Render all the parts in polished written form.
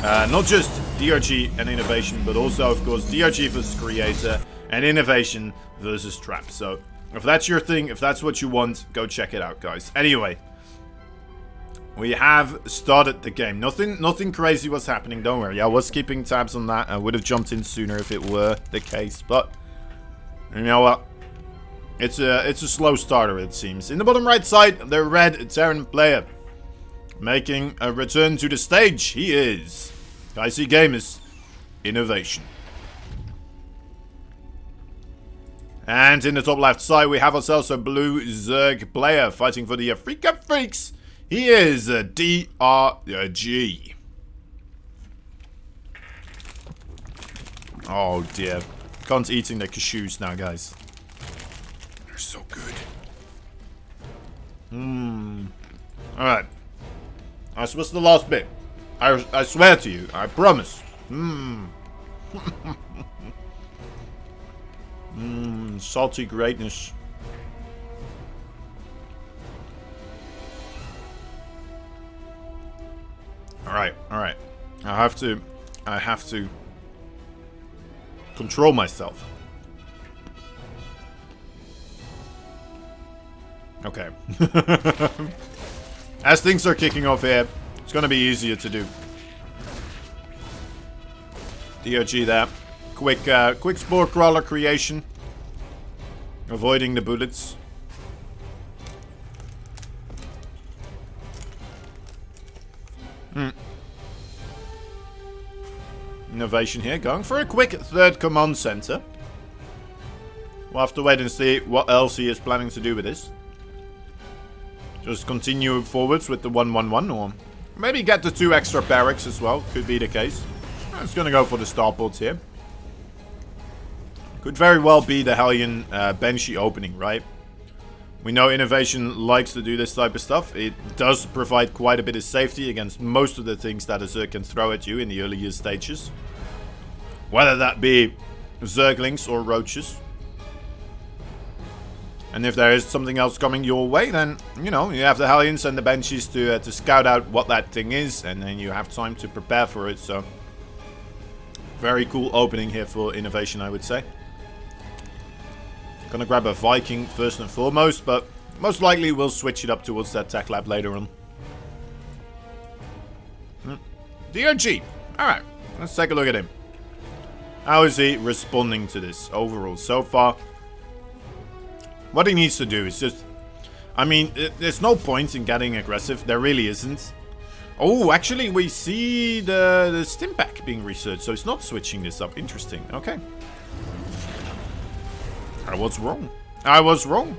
Not just DRG and innovation, but also, of course, DRG versus creator and innovation versus trap. So, if that's your thing, if that's what you want, go check it out, guys. Anyway, we have started the game. Nothing crazy was happening, don't worry. I was keeping tabs on that. I would have jumped in sooner if it were the case, but you know what? It's a slow starter, it seems. In the bottom right side, the red Terran player making a return to the stage. He is IC Gamers Innovation. And in the top left side, we have ourselves a blue Zerg player fighting for the Afrika Freaks. He is a DRG. Oh dear. Can't eating the cashews now, guys. They're so good. Alright. This was the last bit. I swear to you. I promise. Salty greatness. Alright. I have to control myself. Okay. As things are kicking off here, it's gonna be easier to do. DRG there. Quick spore crawler creation. Avoiding the bullets. Innovation here, going for a quick third command center. We'll have to wait and see what else he is planning to do with this. Just continue forwards with the 1-1-1, or maybe get the 2 extra barracks as well. Could be the case. It's gonna go for the starports here. Could very well be the Hellion Banshee opening, right? We know Innovation likes to do this type of stuff. It does provide quite a bit of safety against most of the things that a Zerg can throw at you in the earlier stages. Whether that be Zerglings or Roaches. And if there is something else coming your way, then, you know, you have the Hellions and the Banshees to scout out what that thing is. And then you have time to prepare for it, so... Very cool opening here for Innovation, I would say. Gonna grab a Viking first and foremost, but most likely we'll switch it up towards that tech lab later on. DRG. Alright, let's take a look at him. How is he responding to this overall so far? What he needs to do is just... I mean, there's no point in getting aggressive. There really isn't. Oh, actually, we see the stim pack being researched, so it's not switching this up. Interesting. Okay. I was wrong. I was wrong.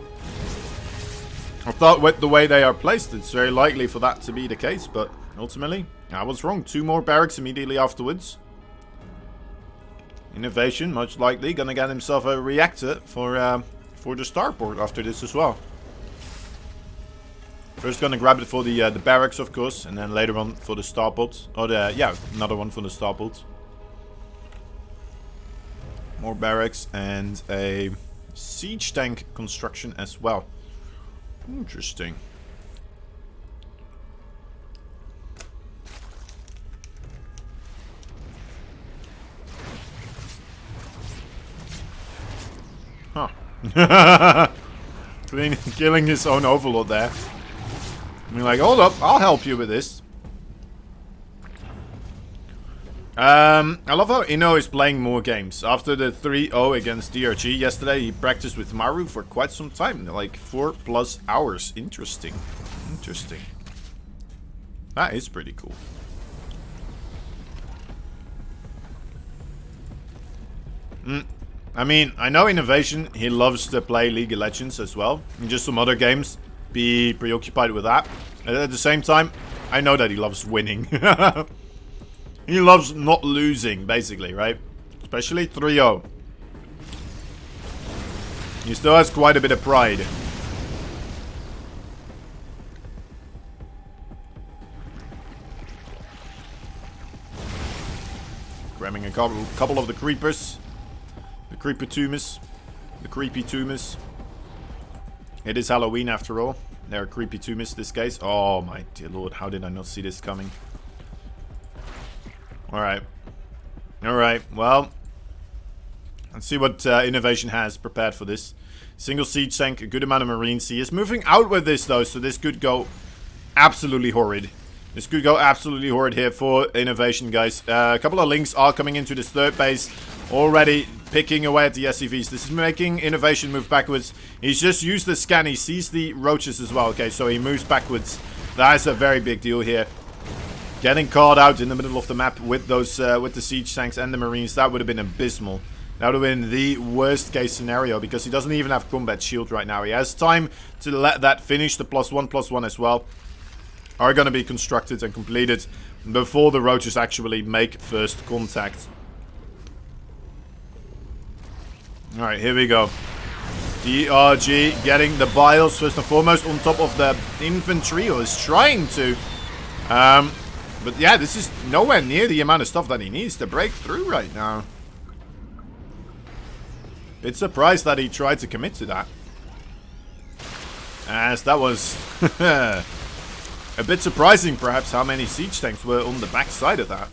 I thought with the way they are placed, it's very likely for that to be the case, but ultimately, I was wrong. 2 more barracks immediately afterwards. Innovation, most likely, gonna get himself a reactor for the starport after this as well. First gonna grab it for the barracks, of course, and then later on for the starport. Or yeah, another one for the starport. More barracks and a siege tank construction as well. Interesting. Huh. Killing his own overlord there. I mean, like, hold up, I'll help you with this. I love how Inno is playing more games. After the 3-0 against DRG yesterday, he practiced with Maru for quite some time. Like 4+ hours. Interesting. Interesting. That is pretty cool. I mean, I know Innovation, he loves to play League of Legends as well. And just some other games, be preoccupied with that. And at the same time, I know that he loves winning. He loves not losing, basically, right? Especially 3-0. He still has quite a bit of pride. Grabbing a couple of the creepers. The creepy tumors. The creepy tumors. It is Halloween after all. They're creepy tumors this case. Oh my dear lord, how did I not see this coming? Alright. Alright, well. Let's see what Innovation has prepared for this. Single siege tank, a good amount of Marines. He is moving out with this, though, so this could go absolutely horrid. This could go absolutely horrid here for Innovation, guys. A couple of links are coming into this third base. Already picking away at the SCVs. This is making Innovation move backwards. He's just used the scan. He sees the roaches as well. Okay, so he moves backwards. That is a very big deal here. Getting caught out in the middle of the map with those, with the siege tanks and the Marines, that would have been abysmal. That would have been the worst case scenario because he doesn't even have combat shield right now. He has time to let that finish. The +1/+1 as well are going to be constructed and completed before the roaches actually make first contact. Alright, here we go. DRG getting the bios first and foremost on top of the infantry, or is trying to. But yeah, this is nowhere near the amount of stuff that he needs to break through right now. Bit surprised that he tried to commit to that. As that was a bit surprising, perhaps, how many siege tanks were on the back side of that.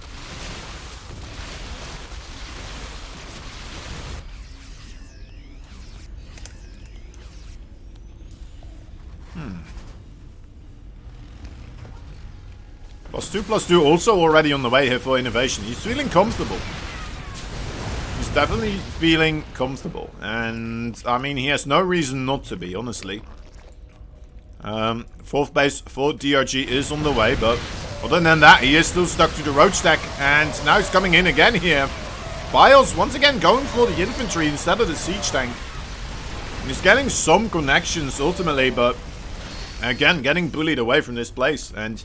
+2/+2 also already on the way here for Innovation. He's feeling comfortable. He's definitely feeling comfortable. And, I mean, he has no reason not to be, honestly. Fourth base for DRG is on the way, but other than that, he is still stuck to the roach stack. And now he's coming in again here. Bios once again going for the infantry instead of the siege tank. And he's getting some connections ultimately, but again, getting bullied away from this place. And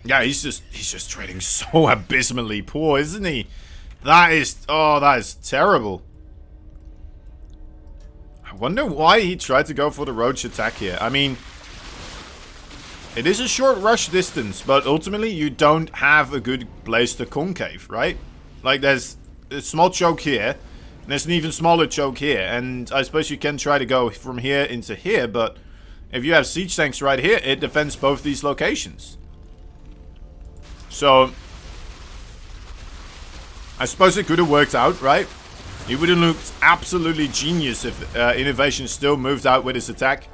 yeah, he's just trading so abysmally poor, isn't he? That is terrible. I wonder why he tried to go for the roach attack here. I mean, it is a short rush distance, but ultimately you don't have a good place to concave, right? Like, there's a small choke here, and there's an even smaller choke here, and I suppose you can try to go from here into here, but if you have siege tanks right here, it defends both these locations. So, I suppose it could have worked out, right? It would have looked absolutely genius if Innovation still moved out with his attack.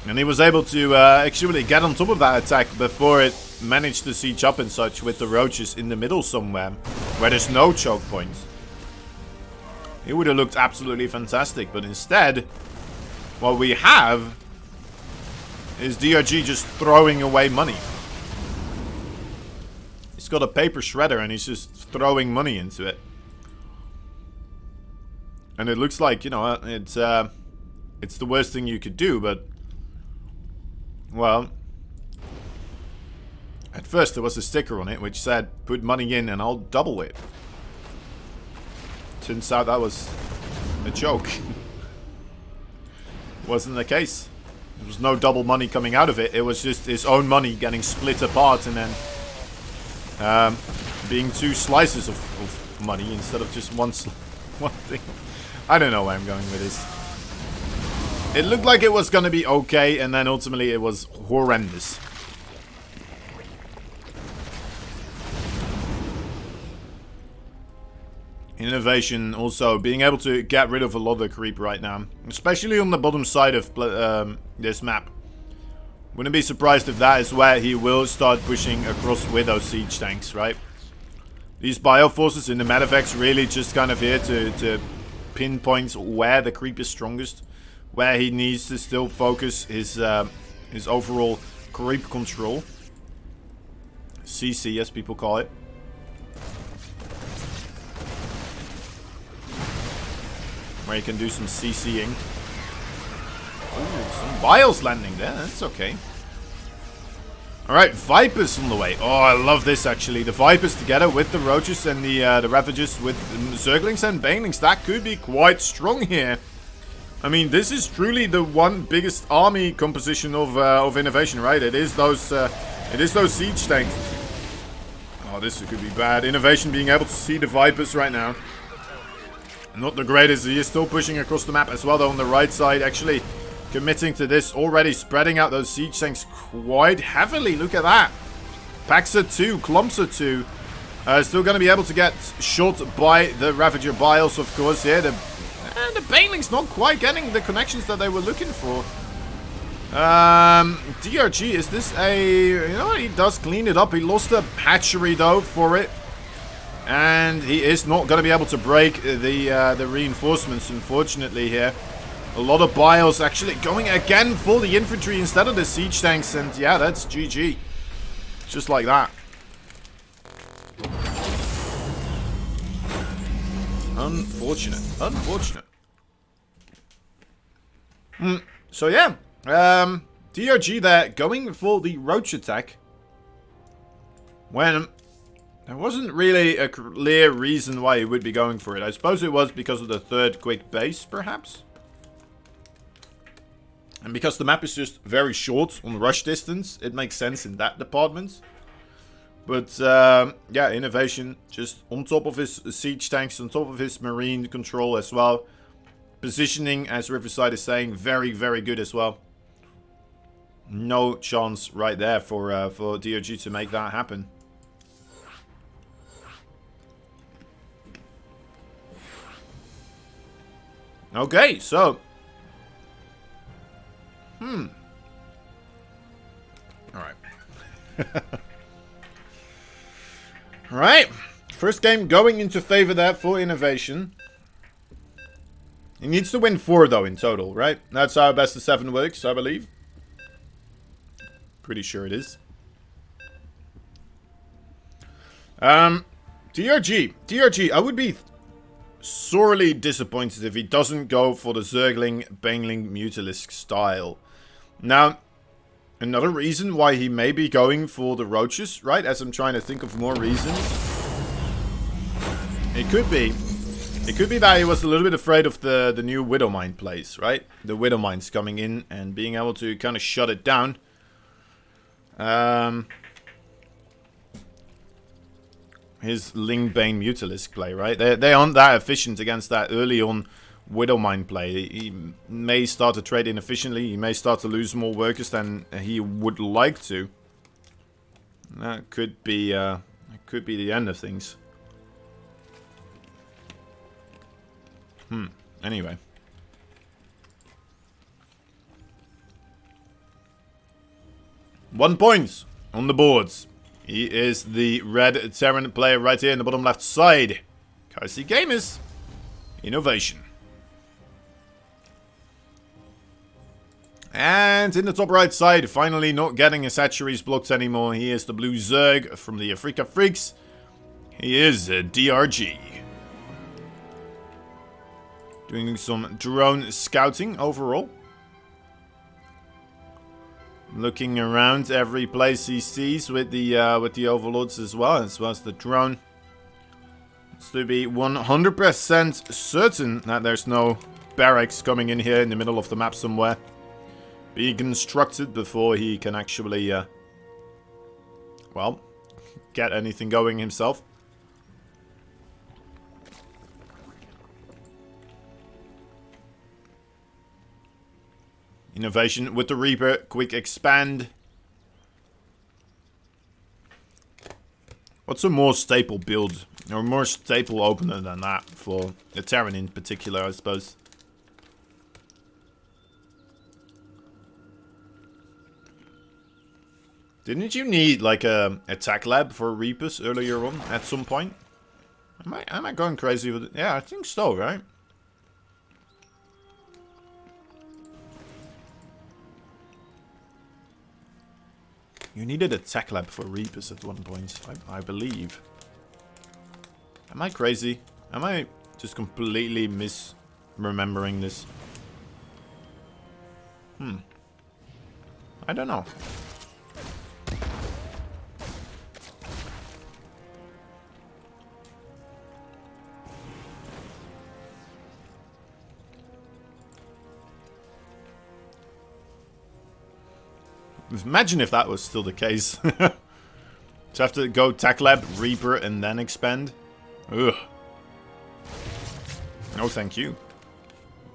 And he was able to actually get on top of that attack before it managed to siege up and such with the roaches in the middle somewhere, where there's no choke point. It would have looked absolutely fantastic, but instead, what we have is DRG just throwing away money. He's got a paper shredder and he's just throwing money into it. And it looks like, you know, it's the worst thing you could do, but well, at first there was a sticker on it which said, put money in and I'll double it. Turns out that was a joke. Wasn't the case. There was no double money coming out of it. It was just his own money getting split apart and then being two slices of money instead of just one thing. I don't know where I'm going with this. It looked like it was going to be okay, and then ultimately it was horrendous. Innovation also being able to get rid of a lot of the creep right now, especially on the bottom side of this map. Wouldn't be surprised if that is where he will start pushing across with those siege tanks, right? These bioforces in the medevacs really just kind of here to pinpoint where the creep is strongest, where he needs to still focus his overall creep control. CC, as people call it. Where you can do some CCing. Ooh, some bios landing there, that's okay. Alright, Vipers on the way. Oh, I love this actually. The Vipers together with the Roaches and the Ravages with Zerglings and Banelings. That could be quite strong here. I mean, this is truly the one biggest army composition of Innovation, right? It is those siege tanks. Oh, this could be bad. Innovation being able to see the Vipers right now. Not the greatest. He is still pushing across the map as well, though, on the right side. Actually committing to this already, spreading out those siege tanks quite heavily. Look at that. Paxa 2, Clumser 2. Still going to be able to get shot by the Ravager Biles, of course. Yeah, the Baneling's not quite getting the connections that they were looking for. DRG, is this a... You know, he does clean it up. He lost a hatchery, though, for it. And he is not going to be able to break the reinforcements, unfortunately, here. A lot of Biles actually going again for the infantry instead of the siege tanks. And, yeah, that's GG. Just like that. Unfortunate. Unfortunate. So, yeah. DRG there going for the roach attack. When there wasn't really a clear reason why he would be going for it. I suppose it was because of the third quick base, perhaps. And because the map is just very short on rush distance, it makes sense in that department. But, yeah, innovation just on top of his siege tanks, on top of his marine control as well. Positioning, as Riverside is saying, very, very good as well. No chance right there for DRG to make that happen. Okay, so... Alright. Alright. First game going into favor there for innovation. He needs to win 4, though, in total, right? That's how best of 7 works, I believe. Pretty sure it is. DRG, I would be sorely disappointed if he doesn't go for the Zergling, Baneling, Mutalisk style. Now, another reason why he may be going for the Roaches, right? As I'm trying to think of more reasons. It could be that he was a little bit afraid of the new Widowmine plays, right? The Widowmines coming in and being able to kind of shut it down. His Lingbane Mutalisk play, right? They aren't that efficient against that early on Widowmine play. He may start to trade inefficiently. He may start to lose more workers than he would like to. That could be the end of things. Anyway. One point on the boards. He is the red Terran player right here in the bottom left side. Kaiser Gamers. Innovation. And in the top right side, finally not getting his hatcheries blocked anymore. He is the blue Zerg from the Afrika Freaks. He is a DRG. Doing some drone scouting overall. Looking around every place he sees with the overlords as well as the drone. It's to be 100% certain that there's no barracks coming in here in the middle of the map somewhere. Being constructed before he can actually, well, get anything going himself. Innovation with the Reaper, quick expand. What's a more staple build, or more staple opener than that for the Terran in particular, I suppose? Didn't you need like a attack lab for Reapers earlier on at some point? Am I going crazy with it? Yeah, I think so, right? You needed a tech lab for Reapers at one point, I believe. Am I crazy? Am I just completely misremembering this? I don't know. Imagine if that was still the case. To have to go Tech Lab, Reaper, and then expand. Ugh. No thank you.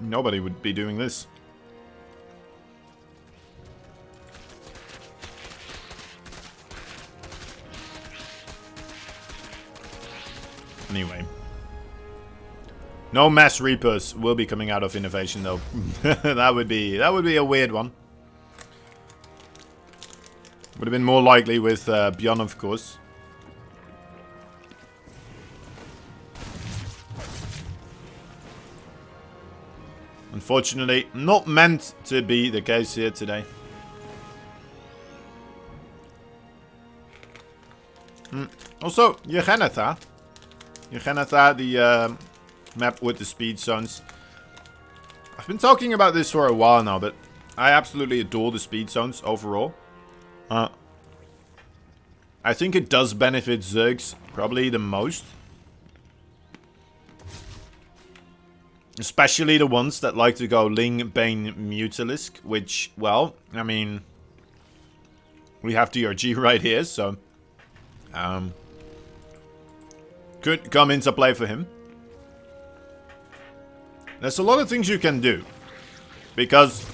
Nobody would be doing this. Anyway. No mass reapers will be coming out of innovation though. that would be a weird one. Would have been more likely with Beyond, of course. Unfortunately, not meant to be the case here today. Also, Yegenatha. Yegenatha, the map with the speed zones. I've been talking about this for a while now, but I absolutely adore the speed zones overall. I think it does benefit Zergs probably the most. Especially the ones that like to go Ling, Bane, Mutalisk, which, well, I mean, we have DRG right here, so could come into play for him. There's a lot of things you can do, because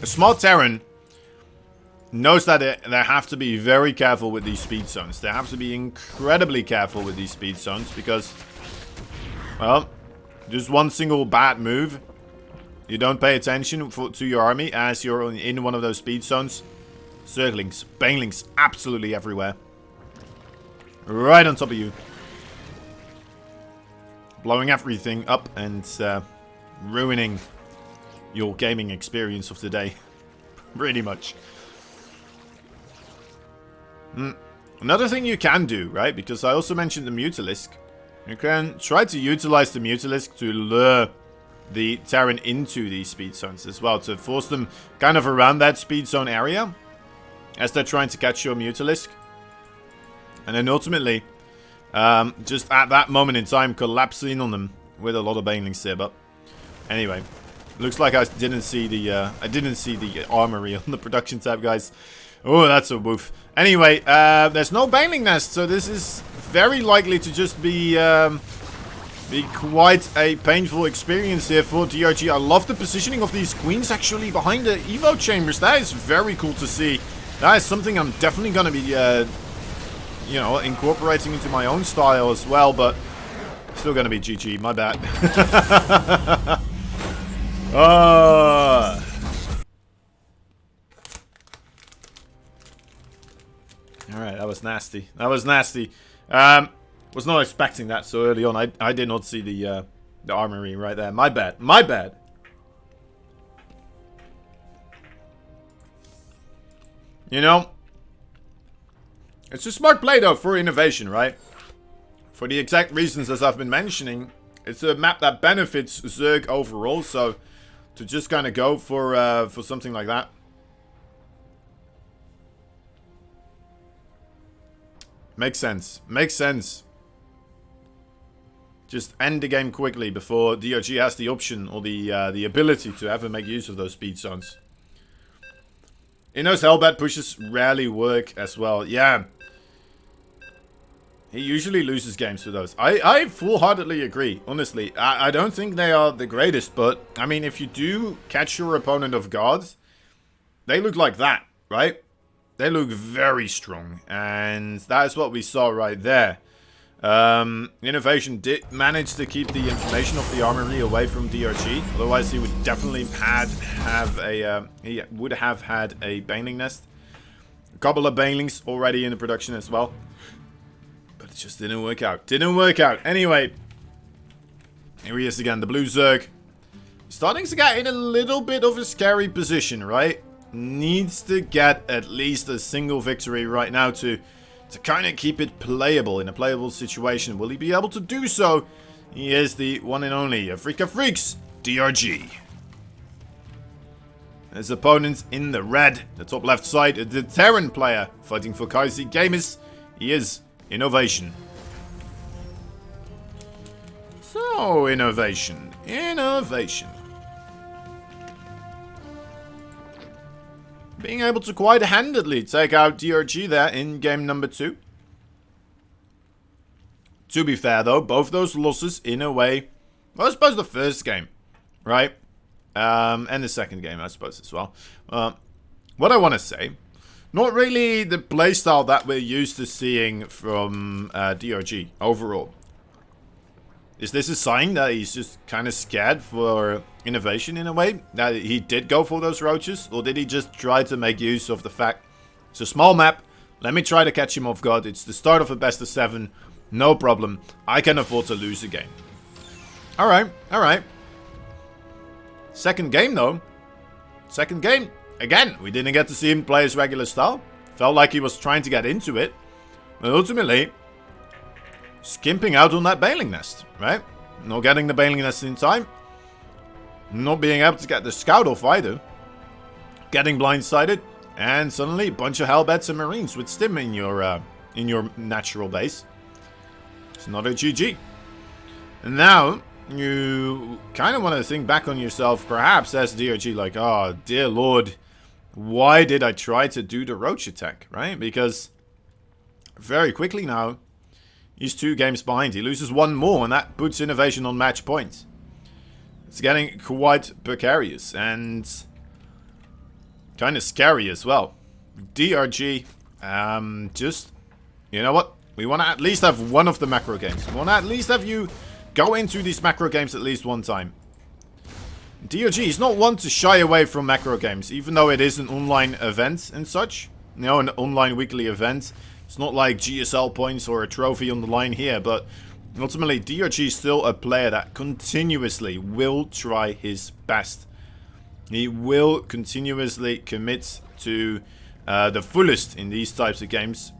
a smart Terran knows that they have to be very careful with these speed zones. They have to be incredibly careful with these speed zones, because, well, just one single bad move, you don't pay attention to your army as you're in one of those speed zones. Zerglings, Banelings, absolutely everywhere. Right on top of you. Blowing everything up and ruining your gaming experience of the day. Pretty much. Another thing you can do, right? Because I also mentioned the Mutalisk. You can try to utilize the Mutalisk to lure the Terran into these speed zones as well. To force them kind of around that speed zone area as they're trying to catch your Mutalisk. And then ultimately, just at that moment in time, collapsing on them with a lot of Banelings here. But anyway, looks like I didn't see the armory on the production tab, guys. Oh, that's a woof. Anyway, there's no Baneling nest, so this is very likely to just be quite a painful experience here for DRG. I love the positioning of these queens actually behind the Evo chambers. That is very cool to see. That is something I'm definitely going to be, you know, incorporating into my own style as well, but still going to be GG. My bad. Alright, that was nasty. That was nasty. Was not expecting that so early on. I did not see the armory right there. My bad. My bad. You know, it's a smart play though for innovation, right? For the exact reasons as I've been mentioning. It's a map that benefits Zerg overall, so to just kind of go for something like that. Makes sense. Makes sense. Just end the game quickly before DRG has the option or the ability to ever make use of those speed zones. In those Hellbat pushes rarely work as well. Yeah. He usually loses games to those. I full-heartedly agree, honestly. I don't think they are the greatest, but, I mean, if you do catch your opponent off guard, they look like that, right? They look very strong, and that is what we saw right there. Innovation did manage to keep the information of the armory away from DRG. Otherwise, he would definitely have had a Baneling nest. A couple of Banelings already in the production as well. But it just didn't work out. Didn't work out. Anyway, here he is again, the Blue Zerg. Starting to get in a little bit of a scary position, right? Needs to get at least a single victory right now to kind of keep it playable, in a playable situation. Will he be able to do so? He is the one and only Afrika Freaks, DRG. His opponent in the red, the top left side, the Terran player fighting for Kaisi Gamers. He is Innovation. So, Innovation. Being able to quite handedly take out DRG there in game number 2. To be fair though, both those losses in a way, well, I suppose the first game, right? And the second game, I suppose, as well. What I want to say Not really the playstyle that we're used to seeing from DRG overall. Is this a sign that he's just kind of scared for innovation in a way? That he did go for those roaches? Or did he just try to make use of the fact it's a small map, let me try to catch him off guard, it's the start of a best of 7, no problem, I can afford to lose a game. Alright, alright. Second game though. Second game. Again, we didn't get to see him play his regular style. Felt like he was trying to get into it. But ultimately, skimping out on that bailing nest, right? Not getting the bailing nest in time. Not being able to get the scout off either. Getting blindsided. And suddenly, a bunch of Hellbats and Marines with stim in your natural base. It's another GG. And now, you kind of want to think back on yourself, perhaps, as DRG, like, oh, dear lord, why did I try to do the roach attack, right? Because very quickly now, he's 2 games behind. He loses 1 more, and that puts innovation on match point. It's getting quite precarious, and kind of scary as well. DRG, just, you know what? We want to at least have one of the macro games. We want to at least have you go into these macro games at least one time. DRG is not one to shy away from macro games, even though it is an online event and such. You know, an online weekly event. It's not like GSL points or a trophy on the line here, but ultimately DRG is still a player that continuously will try his best. He will continuously commit to the fullest in these types of games.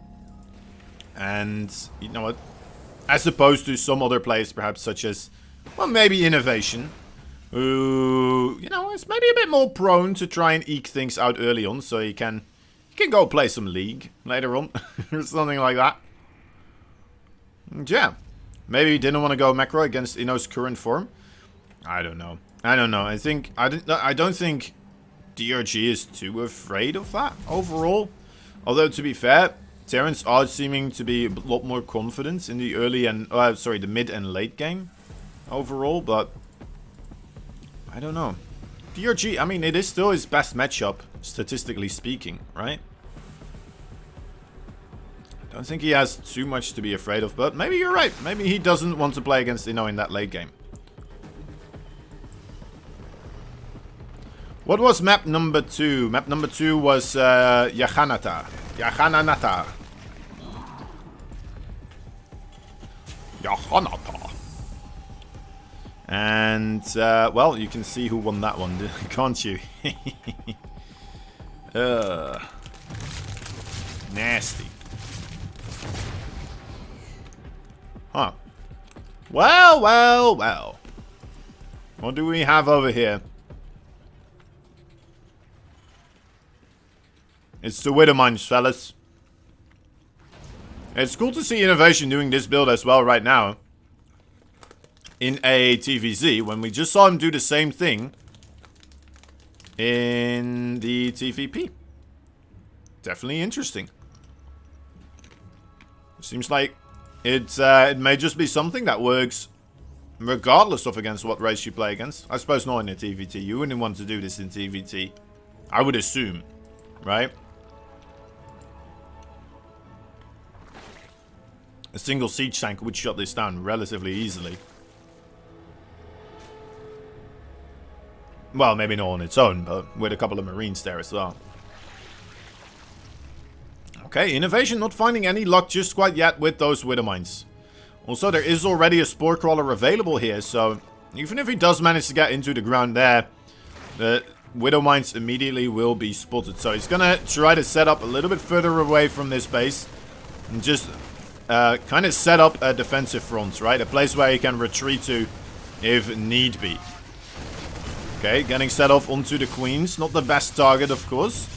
And, you know what? As opposed to some other players, perhaps, such as, well, maybe Innovation, who, you know, is maybe a bit more prone to try and eke things out early on, so he can go play some League later on, or something like that. And yeah, maybe he didn't want to go macro against Inno's current form. I don't know. I don't know. I don't think DRG is too afraid of that overall. Although, to be fair, Terrence are seeming to be a lot more confident in the early and, the mid and late game overall, but I don't know. DRG, I mean, it is still his best matchup, statistically speaking, right? I don't think he has too much to be afraid of, but maybe you're right. Maybe he doesn't want to play against Inno in that late game. What was map number 2? Map number 2 was Yahanata. Yahanata. Yahanata. And, well, you can see who won that one, can't you? Nasty. Huh. Well, well, well. What do we have over here? It's the Widowmines, fellas. It's cool to see Innovation doing this build as well right now. In a TVZ, when we just saw him do the same thing in the TVP. Definitely interesting. Seems like it may just be something that works regardless of against what race you play against. I suppose not in a TVT. You wouldn't want to do this in TVT. I would assume, right? A single siege tank would shut this down relatively easily. Well, maybe not on its own, but with a couple of Marines there as well. Okay, Innovation not finding any luck just quite yet with those Widowmines. Also, there is already a Spore Crawler available here, so even if he does manage to get into the ground there, the Widowmines immediately will be spotted. So he's gonna try to set up a little bit further away from this base and just kind of set up a defensive front, right? A place where he can retreat to if need be. Okay, getting set off onto the Queens. Not the best target, of course.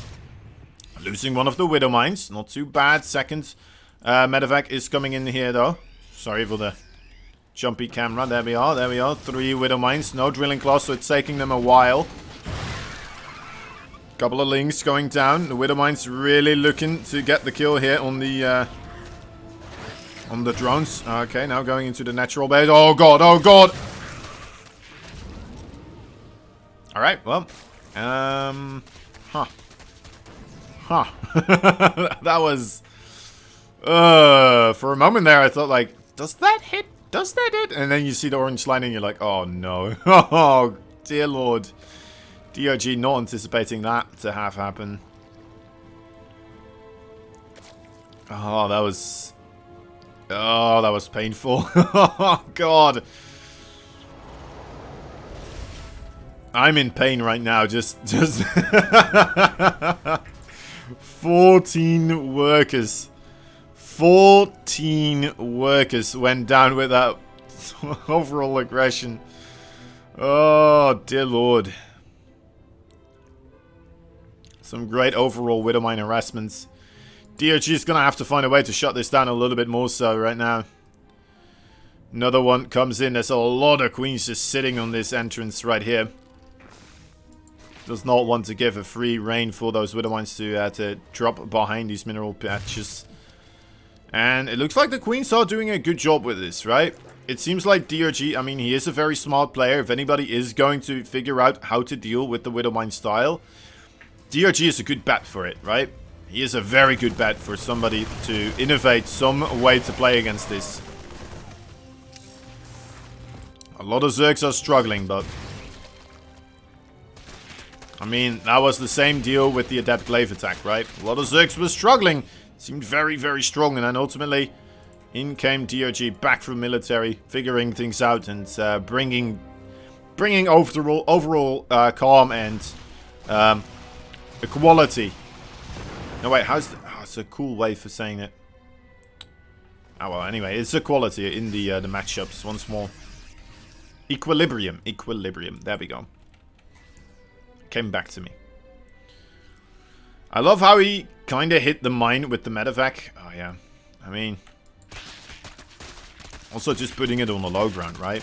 Losing one of the Widowmines. Not too bad. Second medevac is coming in here, though. Sorry for the jumpy camera. There we are. There we are. 3 Widowmines. No drilling claws, so it's taking them a while. Couple of links going down. The Widowmines really looking to get the kill here on the drones. Okay, now going into the natural base. Oh, God. Oh, God. Alright, well, Huh. That was... for a moment there, I thought, like, does that hit? Does that hit? And then you see the orange line and you're like, oh, no. Oh, dear Lord. DRG not anticipating that to have happen. Oh, that was... Oh, that was painful. Oh, God. I'm in pain right now. Just 14 workers. 14 workers went down with that overall aggression. Oh, dear Lord. Some great overall Widowmine harassments. DRG is going to have to find a way to shut this down a little bit more so right now. Another one comes in. There's a lot of queens just sitting on this entrance right here. Does not want to give a free reign for those Widowmines to drop behind these mineral patches. And it looks like the queens are doing a good job with this, right? It seems like DRG, I mean, he is a very smart player. If anybody is going to figure out how to deal with the Widowmine style, DRG is a good bet for it, right? He is a very good bet for somebody to innovate some way to play against this. A lot of Zergs are struggling, but... I mean, that was the same deal with the Adept Glaive attack, right? A lot of Zergs were struggling. Seemed very, very strong. And then ultimately, in came DRG back from military, figuring things out and bringing overall calm and equality. No, wait, how's the... Oh, it's a cool way for saying it. Oh, well, anyway, it's equality in the matchups once more. Equilibrium. Equilibrium. There we go. Came back to me. I love how he kind of hit the mine with the medevac. Oh, yeah. I mean... Also just putting it on the low ground, right?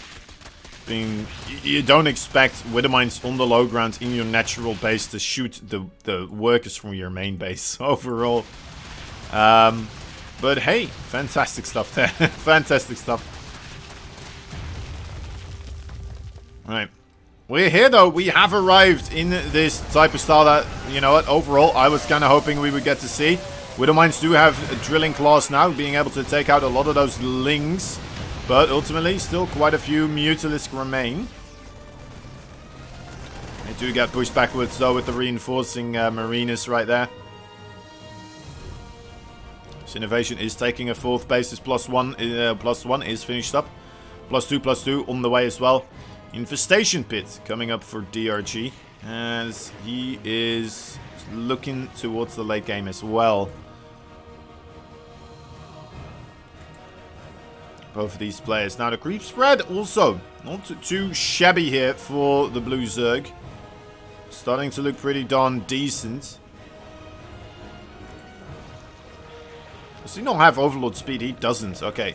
You don't expect Widowmines on the low ground in your natural base to shoot the workers from your main base overall. But hey, fantastic stuff there. Fantastic stuff. Right. We're here though. We have arrived in this type of style that, you know what, overall I was kind of hoping we would get to see. Widowmines do have a drilling class now, being able to take out a lot of those lings. But ultimately, still quite a few Mutalisk remain. They do get pushed backwards though with the reinforcing Marinas right there. This innovation is taking a fourth base. This +1 is finished up. +2 on the way as well. Infestation Pit coming up for DRG. As he is looking towards the late game as well. Both of these players. Now the creep spread also not too shabby here for the blue Zerg. Starting to look pretty darn decent. Does he not have Overlord speed? He doesn't. Okay.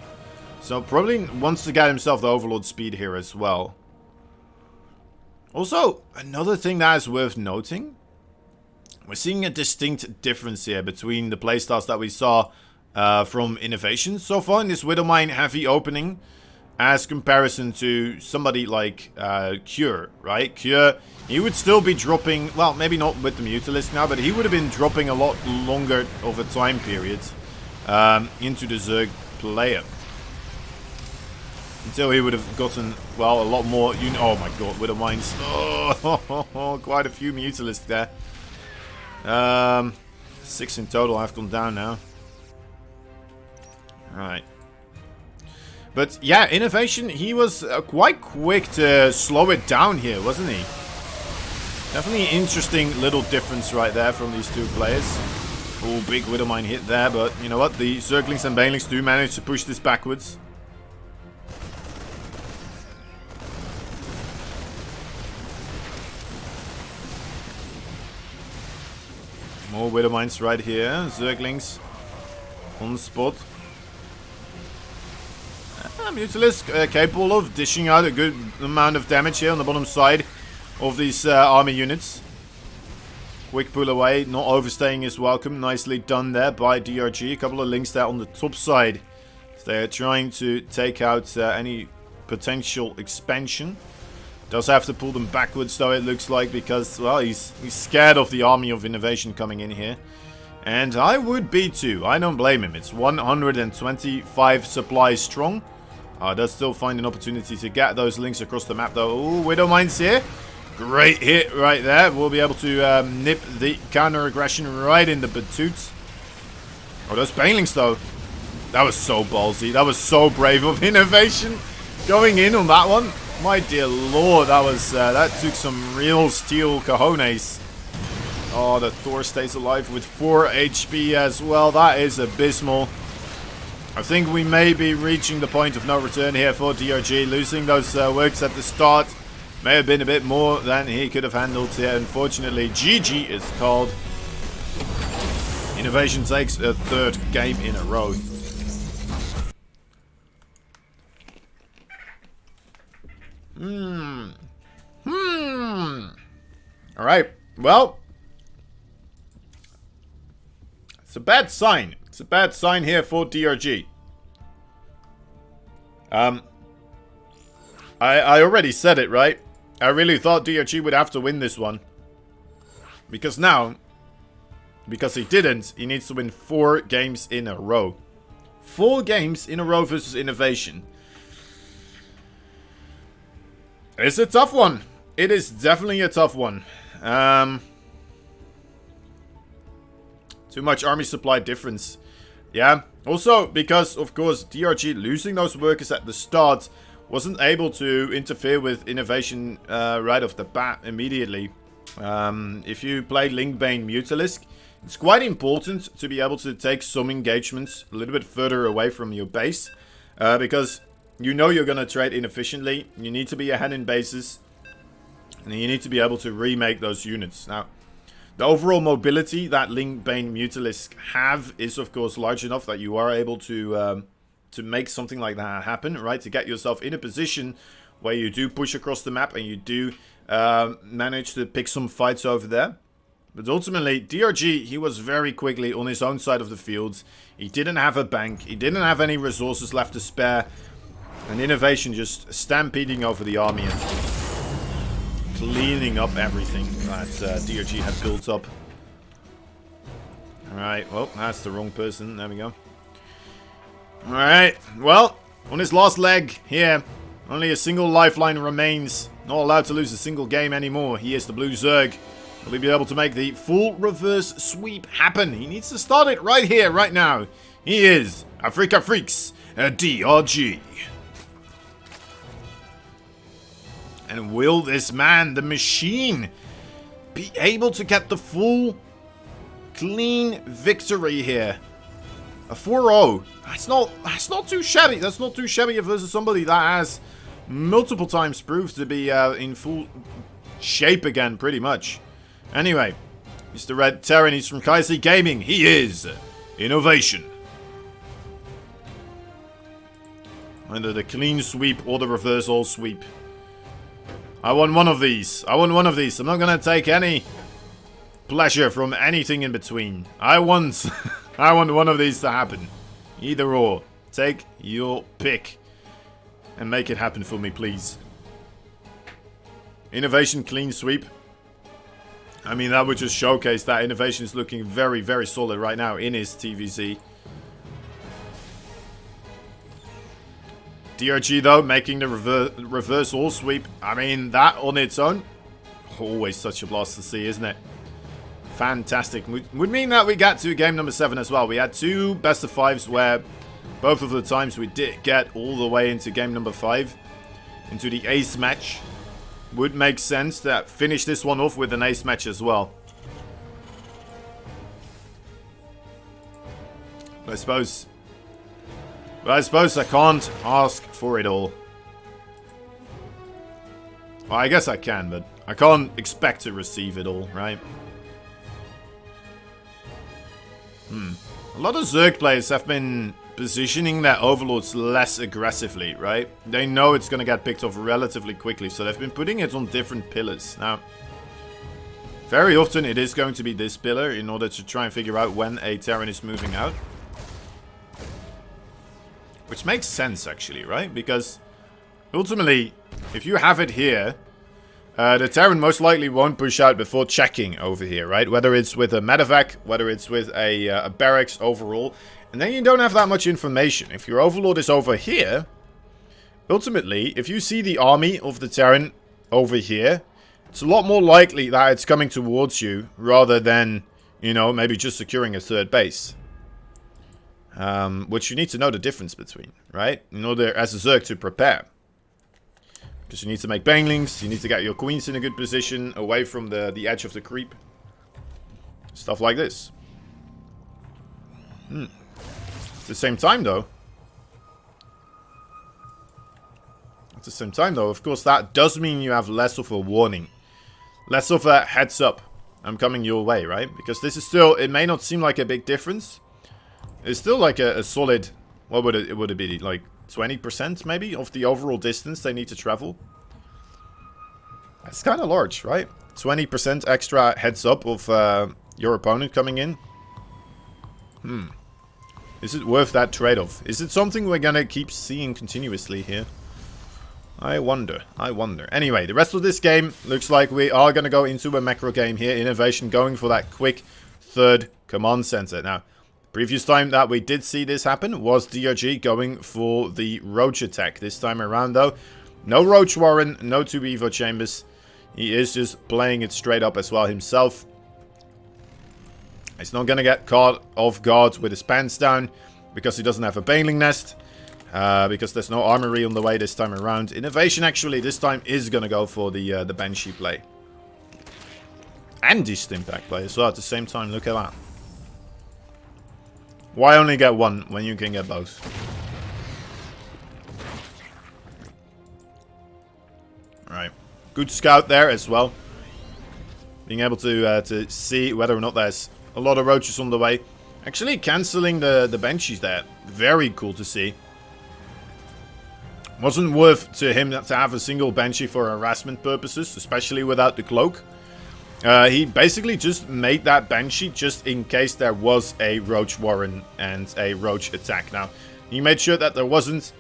So probably wants to get himself the Overlord speed here as well. Also, another thing that is worth noting. We're seeing a distinct difference here between the playstyles that we saw from Innovation so far in this Widowmine heavy opening as comparison to somebody like Cure, right? Cure, he would still be dropping, well, maybe not with the Mutalisk now, but he would have been dropping a lot longer of a time period into the Zerg player. Until he would have gotten, well, a lot more, oh my god, Widowmines. Oh, quite a few Mutalisk there. 6 in total have gone down now. Right. But yeah, Innovation, he was quite quick to slow it down here, wasn't he? Definitely an interesting little difference right there from these two players. Oh, big Widowmine hit there, but you know what? The Zerglings and Banelings do manage to push this backwards. More Widowmines right here. Zerglings on the spot. Mutalisk capable of dishing out a good amount of damage here on the bottom side of these army units. Quick pull away, not overstaying is welcome. Nicely done there by DRG. A couple of links there on the top side. So they're trying to take out any potential expansion. Does have to pull them backwards though, it looks like, because, well, he's scared of the army of Innovation coming in here. And I would be too. I don't blame him. It's 125 supplies strong. Does still find an opportunity to get those links across the map though. Oh, Widow Mines here. Great hit right there. We'll be able to nip the counter-aggression right in the batoots. Oh, those banelings though. That was so ballsy. That was so brave of Innovation. Going in on that one. My dear lord, that took some real steel cojones. Oh, the Thor stays alive with 4 HP as well. That is abysmal. I think we may be reaching the point of no return here for DRG. Losing those works at the start may have been a bit more than he could have handled here. Unfortunately, GG is called. Innovation takes a 3rd game in a row. Alright, well. It's a bad sign. It's a bad sign here for DRG. I already said it, right? I really thought DRG would have to win this one. Because now, because he didn't, he needs to win 4 games in a row. 4 games in a row versus Innovation. It's a tough one. It is definitely a tough one. Too much army supply difference. Yeah. Also, because, of course, DRG losing those workers at the start wasn't able to interfere with Innovation right off the bat immediately. If you play Linkbane Mutalisk, it's quite important to be able to take some engagements a little bit further away from your base. Because you know you're going to trade inefficiently. You need to be ahead in bases. And you need to be able to remake those units. Now, the overall mobility that Linkbane Mutalisk have is, of course, large enough that you are able to make something like that happen, right? To get yourself in a position where you do push across the map and you do manage to pick some fights over there. But ultimately, DRG, he was very quickly on his own side of the field. He didn't have a bank. He didn't have any resources left to spare. And Innovation just stampeding over the army and cleaning up everything that DRG had built up. Alright, well, that's the wrong person. There we go. Alright, well, on his last leg here, only a single lifeline remains. Not allowed to lose a single game anymore. He is the Blue Zerg. Will he be able to make the full reverse sweep happen? He needs to start it right here, right now. He is Africa Freaks, a DRG. And will this man, the machine, be able to get the full, clean victory here? A 4-0. That's not too shabby. That's not too shabby versus somebody that has multiple times proved to be in full shape again, pretty much. Anyway, Mr. Red Terran, he's from Kaiser Gaming. He is Innovation. Either the clean sweep or the reverse all sweep. I want one of these. I want one of these. I'm not going to take any pleasure from anything in between. I want one of these to happen. Either or. Take your pick. And make it happen for me, please. Innovation clean sweep. I mean, that would just showcase that Innovation is looking very, very solid right now in his TVZ. DRG, though, making the reverse all sweep. I mean, that on its own, always such a blast to see, isn't it? Fantastic. Would mean that we got to game number 7 as well. We had 2 best of 5s where both of the times we did get all the way into game number 5. Into the ace match. Would make sense to finish this one off with an ace match as well. I suppose I can't ask for it all. Well, I guess I can, but I can't expect to receive it all, right? A lot of Zerg players have been positioning their overlords less aggressively, right? They know it's going to get picked off relatively quickly, so they've been putting it on different pillars. Now, very often it is going to be this pillar in order to try and figure out when a Terran is moving out. Which makes sense, actually, right? Because ultimately, if you have it here, The Terran most likely won't push out before checking over here, right? Whether it's with a medevac, whether it's with a barracks overall. And then you don't have that much information. If your overlord is over here, ultimately, if you see the army of the Terran over here, it's a lot more likely that it's coming towards you rather than, you know, maybe just securing a third base. Which you need to know the difference between, right? In order, as a Zerg, to prepare. Because you need to make banelings, you need to get your queens in a good position, away from the edge of the creep. Stuff like this. At the same time, though, of course, that does mean you have less of a warning. Less of a heads up. I'm coming your way, right? Because this is still, it may not seem like a big difference. It's still like a solid, what would it be, like 20% maybe of the overall distance they need to travel. That's kind of large, right? 20% extra heads up of your opponent coming in. Is it worth that trade-off? Is it something we're gonna keep seeing continuously here? I wonder. Anyway, the rest of this game looks like we are gonna go into a macro game here. Innovation going for that quick third command center. Now, previous time that we did see this happen was DRG going for the Roach attack. This time around, though, no Roach Warren, no 2 Evo Chambers. He is just playing it straight up as well himself. He's not going to get caught off guard with his pants down because he doesn't have a Baneling Nest. Because there's no armory on the way this time around. Innovation, actually, this time is going to go for the Banshee play. And the Stimpack play as well at the same time. Look at that. Why only get one when you can get both? Alright. Good scout there as well. Being able to see whether or not there's a lot of roaches on the way. Actually cancelling the Banshees there. Very cool to see. Wasn't worth to him to have a single Banshee for harassment purposes. Especially without the cloak. He basically just made that Banshee just in case there was a Roach Warren and a Roach attack. Now, he made sure that there wasn't.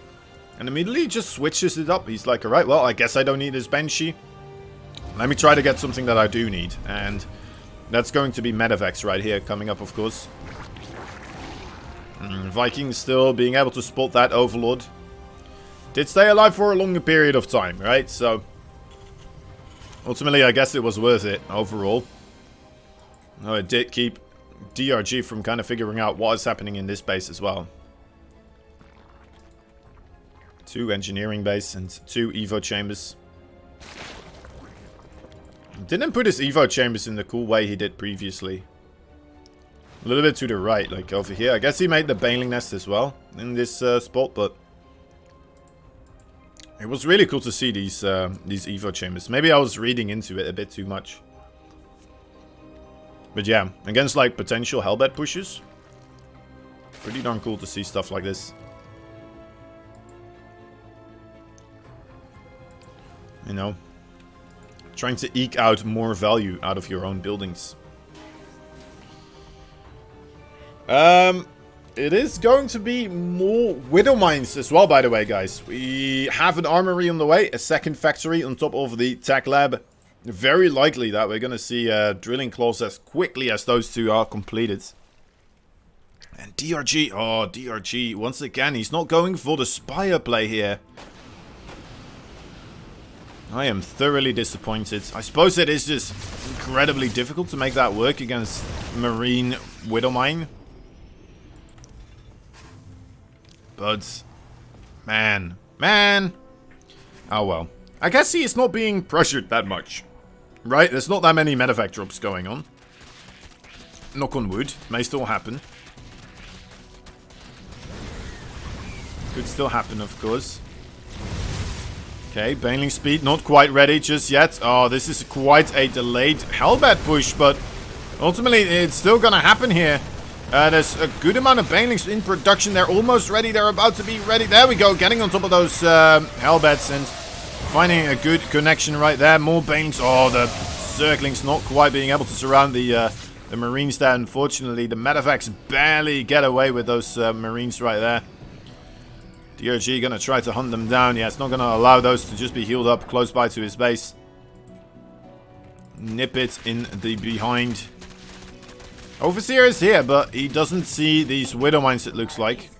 And immediately just switches it up. He's like, alright, well, I guess I don't need this Banshee. Let me try to get something that I do need. And that's going to be Medevacs right here coming up, of course. Vikings still being able to spot that Overlord. Did stay alive for a longer period of time, right? So ultimately, I guess it was worth it overall. No, it did keep DRG from kind of figuring out what is happening in this base as well. 2 engineering base and 2 Evo chambers. Didn't put his Evo chambers in the cool way he did previously. A little bit to the right, like over here. I guess he made the Baneling Nest as well in this spot, but it was really cool to see these Evo chambers. Maybe I was reading into it a bit too much. But yeah, against like potential Hellbat pushes, pretty darn cool to see stuff like this. You know, trying to eke out more value out of your own buildings. It is going to be more Widow Mines as well, by the way, guys. We have an armory on the way, a second factory on top of the tech lab. Very likely that we're going to see drilling claws as quickly as those two are completed. And DRG, oh, DRG, once again, he's not going for the Spire play here. I am thoroughly disappointed. I suppose it is just incredibly difficult to make that work against Marine Widowmine. But, man. Oh well. I guess he is not being pressured that much. Right? There's not that many medevac drops going on. Knock on wood. May still happen. Could still happen, of course. Okay, Baneling speed not quite ready just yet. Oh, this is quite a delayed Hellbat push, but ultimately it's still gonna happen here. There's a good amount of Banelings in production. They're almost ready. They're about to be ready. There we go, getting on top of those Hellbats and finding a good connection right there. More Banelings. Oh, the Zerglings not quite being able to surround the Marines there. Unfortunately, the Medevacs barely get away with those Marines right there. DRG gonna try to hunt them down. Yeah, it's not gonna allow those to just be healed up close by to his base. nip it in the behind. Overseer is here, but he doesn't see these Widow Mines, it looks like.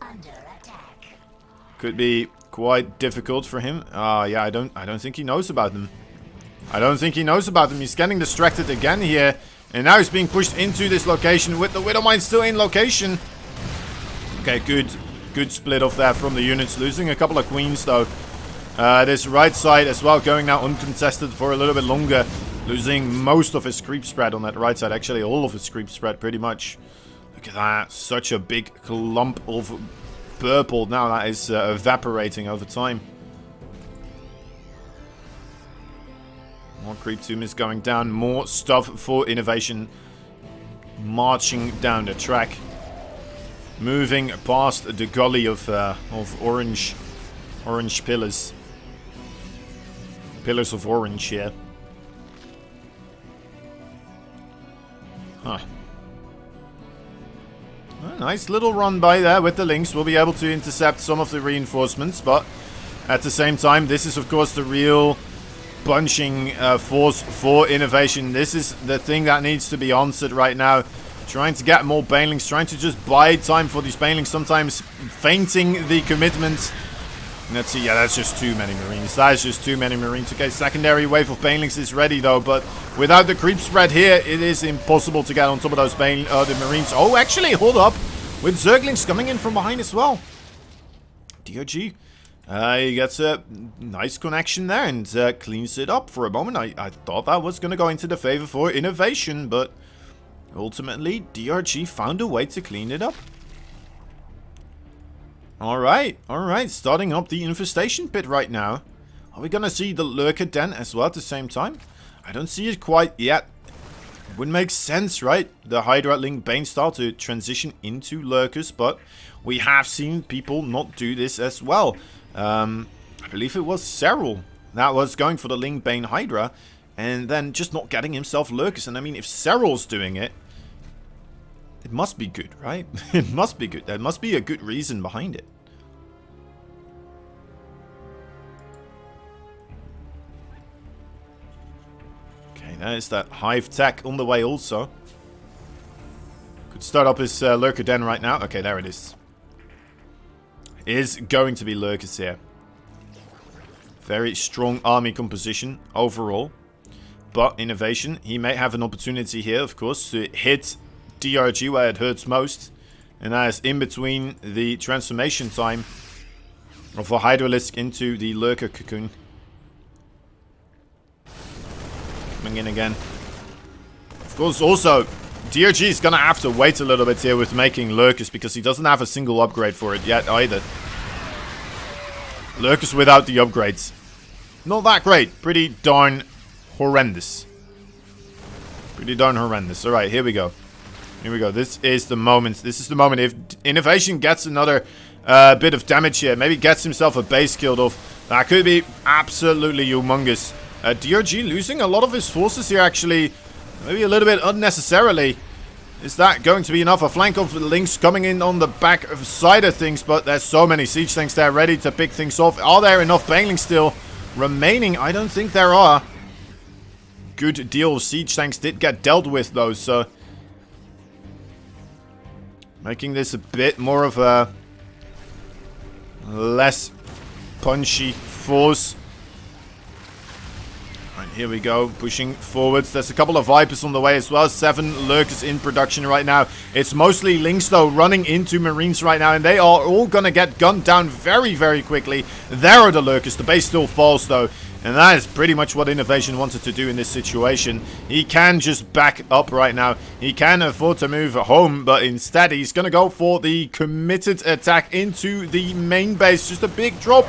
Could be quite difficult for him. Yeah, I don't think he knows about them. I don't think he knows about them. He's getting distracted again here. And now he's being pushed into this location with the Widow Mine still in location. Okay, good split off there from the units. Losing a couple of queens, though. This right side as well, going now uncontested for a little bit longer. Losing most of his creep spread on that right side. Actually, all of his creep spread, pretty much. Look at that. Such a big clump of purple now that is evaporating over time. More creep tomb is going down. More stuff for innovation marching down the track. Moving past the gully of orange pillars. Pillars of orange here. Huh. A nice little run by there with the Lynx. We'll be able to intercept some of the reinforcements, but at the same time, this is of course the real bunching force for innovation. This is the thing that needs to be answered right now. Trying to get more banelings, trying to just buy time for these banelings, sometimes fainting the commitment. Let's see, yeah, that's just too many Marines. That is just too many Marines. Okay, secondary wave of banelings is ready though, but without the creep spread here, it is impossible to get on top of those the Marines. Oh, actually, hold up. With Zerglings coming in from behind as well. DRG. He gets a nice connection there and cleans it up for a moment. I thought that was going to go into the favor for innovation, but ultimately DRG found a way to clean it up. Alright, starting up the infestation pit right now. Are we going to see the lurker den as well at the same time? I don't see it quite yet. Would make sense, right? The Hydra Link Bane style to transition into lurkers, but we have seen people not do this as well. I believe it was Cyril that was going for the Link Bane Hydra and then just not getting himself lurkers. And I mean, if Cyril's doing it, it must be good, right? It must be good. There must be a good reason behind it. Okay, there's that Hive Tech on the way also. Could start up his lurker den right now. Okay, there it is. Is going to be lurkers here. Very strong army composition overall. But innovation, he may have an opportunity here, of course, to hit DRG where it hurts most. And that is in between the transformation time of a Hydralisk into the lurker cocoon. Coming in again. Of course, also, DRG is going to have to wait a little bit here with making lurkers because he doesn't have a single upgrade for it yet either. Lurkers without the upgrades. Not that great. Pretty darn horrendous. Pretty darn horrendous. Alright, here we go. Here we go. This is the moment. This is the moment. If innovation gets another bit of damage here, maybe gets himself a base killed off, that could be absolutely humongous. DRG losing a lot of his forces here, actually. Maybe a little bit unnecessarily. Is that going to be enough? A flank of Lynx coming in on the back side of things, but there's so many siege tanks there ready to pick things off. Are there enough banelings still remaining? I don't think there are. Good deal of siege tanks did get dealt with though, so making this a bit more of a less punchy force. Right, here we go, pushing forwards. There's a couple of Vipers on the way as well. 7 lurkers in production right now. It's mostly Lynx though running into Marines right now, and they are all gonna get gunned down very, very quickly. There are the lurkers. The base still falls though. And that is pretty much what Innovation wanted to do in this situation. He can just back up right now. He can afford to move home, but instead he's going to go for the committed attack into the main base. Just a big drop.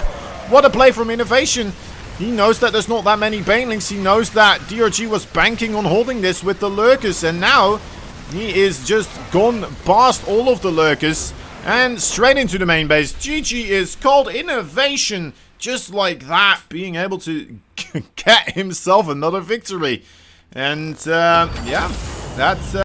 What a play from Innovation. He knows that there's not that many banelings. He knows that DRG was banking on holding this with the lurkers. And now he is just gone past all of the lurkers and straight into the main base. GG is called. Innovation. Just like that, being able to get himself another victory. And, yeah, that's...